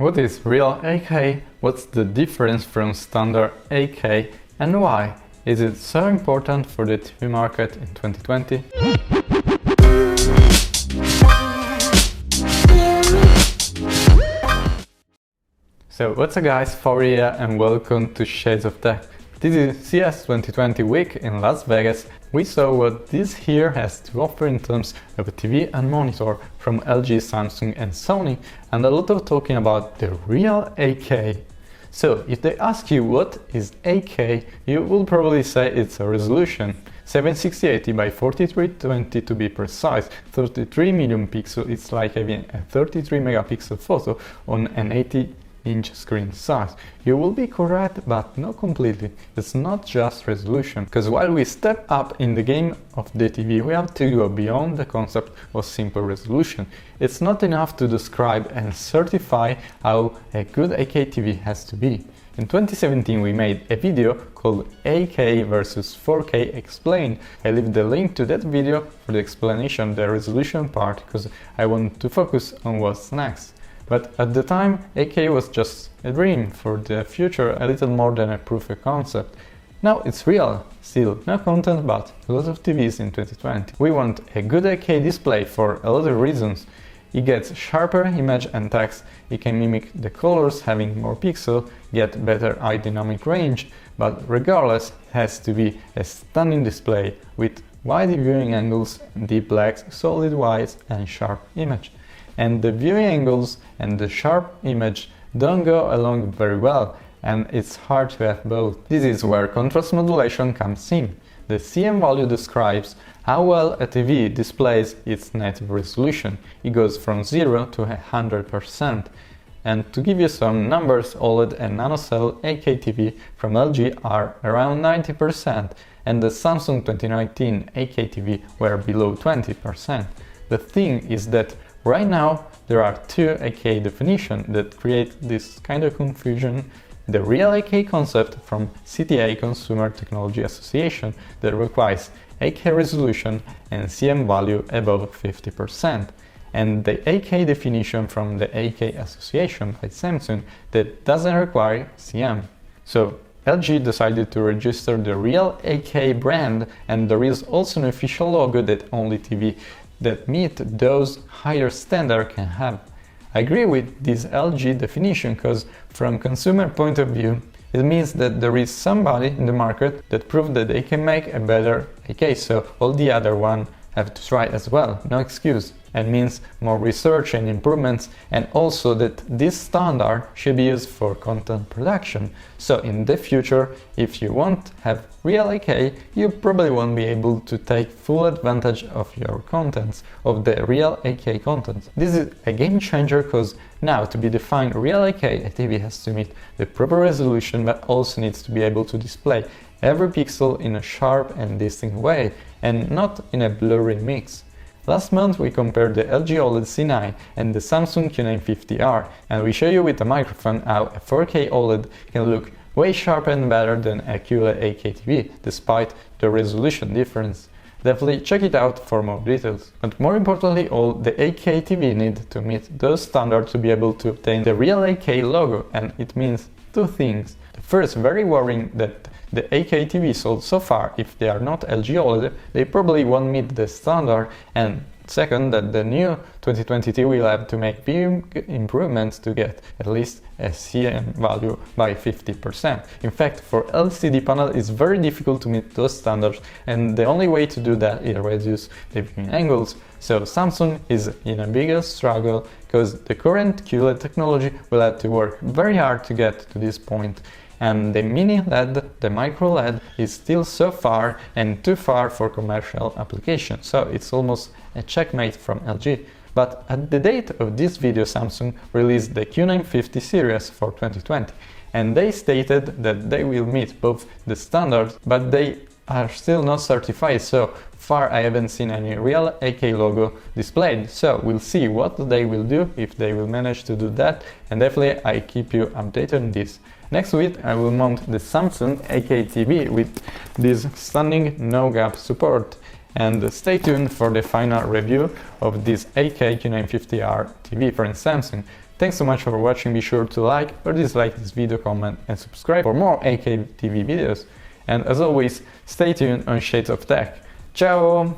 What is real 8K? What's the difference from standard 8K and why is it so important for the TV market in 2020? So what's up guys, Faury here and welcome to Shades of Tech. This is CES 2020 week in Las Vegas. We saw what this here has to offer in terms of a TV and monitor from LG, Samsung and Sony, and a lot of talking about the real 8K. So if they ask you what is 8K, you will probably say it's a resolution. 760 by 4320 to be precise, 33 million pixels, it's like having a 33 megapixel photo on an 80-inch screen size. You will be correct, but not completely. It's not just resolution, because while we step up in the game of the TV, we have to go beyond the concept of simple resolution. It's not enough to describe and certify how a good 8K TV has to be. In 2017 we made a video called 8K versus 4K Explained. I leave the link to that video for the explanation, the resolution part, because I want to focus on what's next. But at the time, 8K was just a dream, for the future a little more than a proof of concept. Now it's real, still no content but a lot of TVs in 2020. We want a good 8K display for a lot of reasons. It gets sharper image and text, it can mimic the colors having more pixels, get better eye dynamic range, but regardless it has to be a stunning display with wide viewing angles, deep blacks, solid whites and sharp image. And the viewing angles and the sharp image don't go along very well, and it's hard to have both. This is where contrast modulation comes in. The CM value describes how well a TV displays its native resolution. It goes from 0 to 100%. And to give you some numbers, OLED and NanoCell 8K TV from LG are around 90%, and the Samsung 2019 8K TV were below 20%. The thing is that right now there are two 8K definitions that create this kind of confusion. The real 8K concept from CTA Consumer Technology Association that requires 8K resolution and CM value above 50%, and the 8K definition from the 8K Association by Samsung that doesn't require CM. So LG decided to register the real 8K brand, and there is also an official logo that only TV that meet those higher standards can have. I agree with this LG definition because from consumer point of view it means that there is somebody in the market that proved that they can make a better 8K, so all the other one have to try as well, no excuse. It means more research and improvements, and also that this standard should be used for content production. So in the future, if you want to have real 8K, you probably won't be able to take full advantage of your contents, of the real 8K content. This is a game changer because now to be defined real 8K, a TV has to meet the proper resolution but also needs to be able to display every pixel in a sharp and distinct way and not in a blurry mix. Last month we compared the LG OLED C9 and the Samsung Q950R, and we show you with a microphone how a 4K OLED can look way sharper and better than a QLED 8K TV, despite the resolution difference. Definitely check it out for more details. But more importantly, all the 8K TV need to meet those standards to be able to obtain the real 8K logo, and it means two things. The first, very worrying, that the 8K TV sold so far, if they are not LG OLED, they probably won't meet the standard, and second, that the new 2020 TV will have to make big improvements to get at least a CM value by 50%. In fact, for LCD panel it's very difficult to meet those standards, and the only way to do that is reduce the viewing angles. So Samsung is in a bigger struggle because the current QLED technology will have to work very hard to get to this point. And the mini LED, the micro LED, is still so far and too far for commercial application, so it's almost a checkmate from LG. But at the date of this video, Samsung released the Q950 series for 2020, and they stated that they will meet both the standards, but they are still not certified, so far I haven't seen any real 8K logo displayed, so we'll see what they will do, if they will manage to do that, and definitely I keep you updated on this. Next week I will mount the Samsung 8K TV with this stunning no-gap support, and stay tuned for the final review of this 8K Q950R TV from Samsung, Thanks so much for watching, be sure to like or dislike this video, comment and subscribe for more AKTV videos. And as always, stay tuned on Shades of Tech. Ciao!